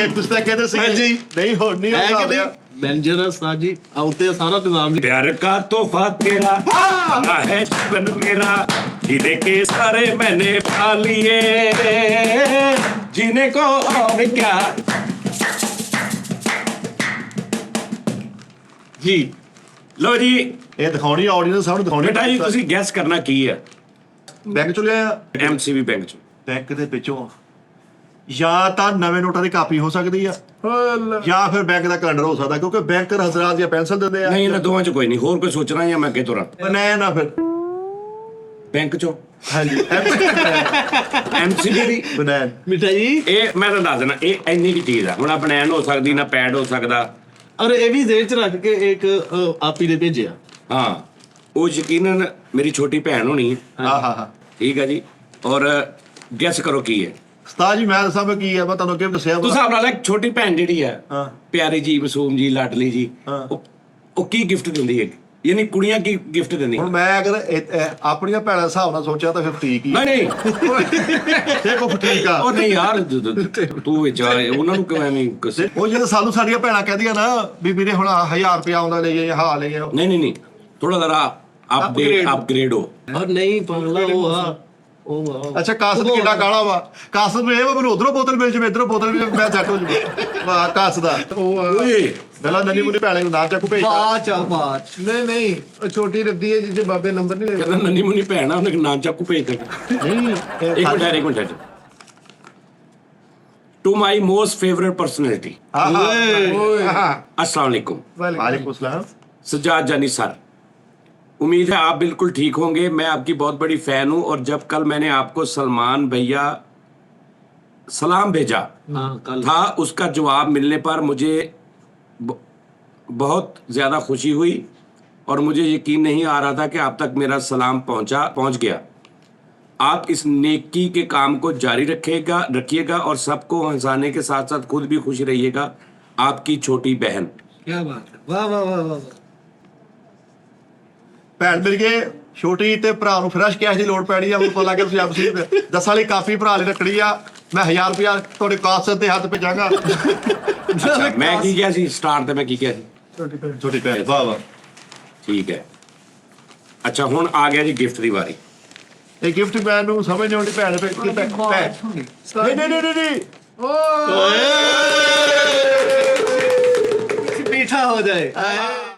ਤੁਸੀਂ ਤਾਂ ਕਹਿੰਦੇ ਸੀ ਜੀ ਨਹੀਂ ਹੁਣ ਨਹੀਂ ਹੁੰਦਾ मैनेजर साहब जी आउते सारा निजाम प्यार का तोहफा तेरा है जीवन मेरा जीने के सारे मैंने पा लिए जीने को और क्या जी लो जी ਇਹ ਦਿਖਾਉਣੀ ਆਡੀਅנס ਸਾਹਮਣੇ ਦਿਖਾਉਣੀ बेटा जी ਤੁਸੀਂ ਗੈਸ ਕਰਨਾ ਕੀ ਹੈ ਬੈਂਕ ਚੋਂ ਲਿਆ ਐਮਸੀਬੀ ਬੈਂਕ ਚੋਂ ਬੈਂਕ ਦੇ ਵਿੱਚੋਂ ਜਾਂ ਤਾਂ ਨਵੇਂ ਨੋਟਾਂ ਦੀ ਕਾਪੀ ਹੋ ਸਕਦੀ ਆ ਜਾਂ ਫਿਰ ਬੈਂਕ ਦਾ ਕੈਲੰਡਰ ਹੋ ਸਕਦਾ ਕਿਉਂਕਿ ਬੈਂਕ ਹਜ਼ਰਾਤ ਜਾਂ ਪੈਨਸਲ ਦਿੰਦੇ ਆ ਨਹੀਂ ਇਹਨਾਂ ਦੋਵਾਂ ਚ ਕੋਈ ਨਹੀਂ ਹੋਰ ਕੋਈ ਸੋਚਣਾ ਜਾਂ ਮੈਂ ਅੱਗੇ ਤੁਰਾਂ ਬਣਾਇਆ ਨਾ ਫਿਰ ਬੈਂਕ ਚੋਂ ਹਾਂਜੀ ਐਮਸੀਬੀ ਦੀ ਬਣਾਇਆ मिठा जी ਇਹ ਮੈਂ ਤੁਹਾਨੂੰ ਦੱਸ ਦੇਣਾ ਇਹ ਇੰਨੀ ਕੀ ਚੀਜ਼ ਆ ਹੁਣ ਆ ਬਨੈਨ ਹੋ ਸਕਦੀ ਨਾ ਪੈਡ ਹੋ ਸਕਦਾ और ये भी जेल च रख के एक आप ही ने भेजा ਹਾਂ ਉਹ ਯਕੀਨਨ ਮੇਰੀ ਛੋਟੀ ਭੈਣ ਹੋਣੀ ਹੈ ਹਾਂ ਹਾਂ ਹਾਂ ਠੀਕ ਹੈ ਜੀ ਔਰ ਗੈਸ ਕਰੋ ਕੀ ਹੈ ਉਸਤਾਦ ਜੀ ਮੈਂ ਦੱਸਾਂ ਮੈਂ ਕੀ ਆ ਮੈਂ ਤੁਹਾਨੂੰ ਅੱਗੇ ਵੀ ਦੱਸਿਆ ਵਾ। ਤੁਸੀਂ ਹਿਸਾਬ ਨਾਲ ਇੱਕ ਛੋਟੀ ਭੈਣ ਜਿਹੜੀ ਹੈ ਹਾਂ ਪਿਆਰੀ ਜੀ ਮਾਸੂਮ ਜੀ ਲਾਡਲੀ ਜੀ ਹਾਂ। ਉਹ ਕੀ ਗਿਫਟ ਦਿੰਦੀ ਹੈ ਯਾਨੀ ਕੁੜੀਆਂ ਕੀ ਗਿਫਟ ਦਿੰਦੀਆਂ ਹੁਣ ਮੈਂ ਅਗਰ ਆਪਣੀਆਂ ਭੈਣਾਂ ਦੇ ਹਿਸਾਬ ਨਾਲ ਸੋਚਿਆ ਤਾਂ ਫਿਰ ਠੀਕ ਹੀ ਨਹੀਂ ਇਹ ਕੋ ਠੀਕ ਆ ਉਹ ਨਹੀਂ ਯਾਰ ਤੂੰ ਵਿੱਚ ਆ, ਉਹਨਾਂ ਨੂੰ ਕਿਵੇਂ ਐਵੇਂ ਕਿਸੇ ਉਹ ਜਦੋਂ ਸਾਨੂੰ ਸਾਡੀਆਂ ਭੈਣਾਂ ਕਹਿੰਦੀਆਂ ਨਾ ਵੀ ਵੀਰੇ ਹੁਣ 1000 ਰੁਪਇਆ ਆਉਂਦਾ ਲੈ ਜਾਈਏ ਹਾਂ ਲੈ ਜਾਈਏ ਨਹੀਂ ਥੋੜਾ ਜ਼ਰਾ ਅਪਗ੍ਰੇਡ ਹੋ और नहीं पगला वो ਅੱਛਾ ਕਾਸਤ ਕਿੱਡਾ ਕਾਲਾ ਵਾ ਕਾਸਤ ਨੂੰ ਇਹ ਵਾ ਮੈਨੂੰ ਉਧਰੋਂ ਬੋਤਲ ਮਿਲ ਜਵੇ ਇਧਰੋਂ ਬੋਤਲ ਮਿਲ ਜਾਵੇ ਮੈਂ ਸੈੱਟ ਹੋ ਜਾਵੇ ਵਾਹ ਕਾਸਤ ਦਾ ਓਏ ਪਹਿਲਾਂ ਨੰਨੀ ਮੁੰਨੀ ਭੈਣੇ ਨੂੰ ਨਾਮ ਚੱਕੂ ਭੇਜਦਾ बात नहीं वो छोटी रद्दी है जिसे बाबे नंबर नहीं ਕਹਿੰਦਾ ਨੰਨੀ ਮੁੰਨੀ ਭੈਣ ਆ ਉਹਨੇ ਨਾਂ ਚੱਕੂ ਭੇਜ ਦਿੱਤਾ ਨਹੀਂ ਇੱਕ minute to my most favourite personality अस्सलाम वालेकुम वालेकुम सलाम सज्जाद जानी सर उम्मीद है आप बिल्कुल ठीक होंगे मैं आपकी बहुत बड़ी फैन हूं और जब कल मैंने आपको सलमान भैया सलाम भेजा हाँ कल था उसका जवाब मिलने पर मुझे बहुत ज़्यादा खुशी हुई और मुझे यकीन नहीं आ रहा था कि आप तक मेरा सलाम पहुंच गया आप इस नेकी के काम को जारी रखिएगा और सबको हंसाने के साथ साथ खुद भी खुश रहिएगा आपकी छोटी बहन क्या बात है वाह वाह वाह वाह ਭੈਣ ਮਿਲ ਗਏ ਛੋਟੀ ਤੇ ਭਰਾ ਨੂੰ ਫਰੈਸ਼ ਕੈਸ਼ ਦੀ ਲੋੜ ਪੈਣੀ ਆ ਹੁਣ ਪਤਾ ਲੱਗ ਗਿਆ ਤੁਸੀਂ ਆਪ ਸੀ ਦੱਸਾਂ ਲਈ ਕਾਫੀ ਭਰਾ ਲਈ ਰੱਖੜੀ ਆ ਮੈਂ 1000 ਰੁਪਇਆ ਤੁਹਾਡੇ ਕਾਸਤ ਦੇ ਹੱਥ ਭੇਜਾਂਗਾ अच्छा मैं की क्या सी स्टार्ट ਤੇ ਮੈਂ ਕੀ ਕਿਹਾ ਸੀ ਛੋਟੀ ਭੈਣ ਵਾਹ ਵਾਹ ਠੀਕ ਹੈ ਅੱਛਾ ਹੁਣ ਆ ਗਿਆ ਜੀ ਗਿਫਟ ਦੀ ਵਾਰੀ ਇਹ ਗਿਫਟ ਮੈਨ ਨੂੰ ਸਮਝ ਨਹੀਂ ਆਉਂਦੀ ਭੈਣ ਨਹੀਂ मीठा हो जाए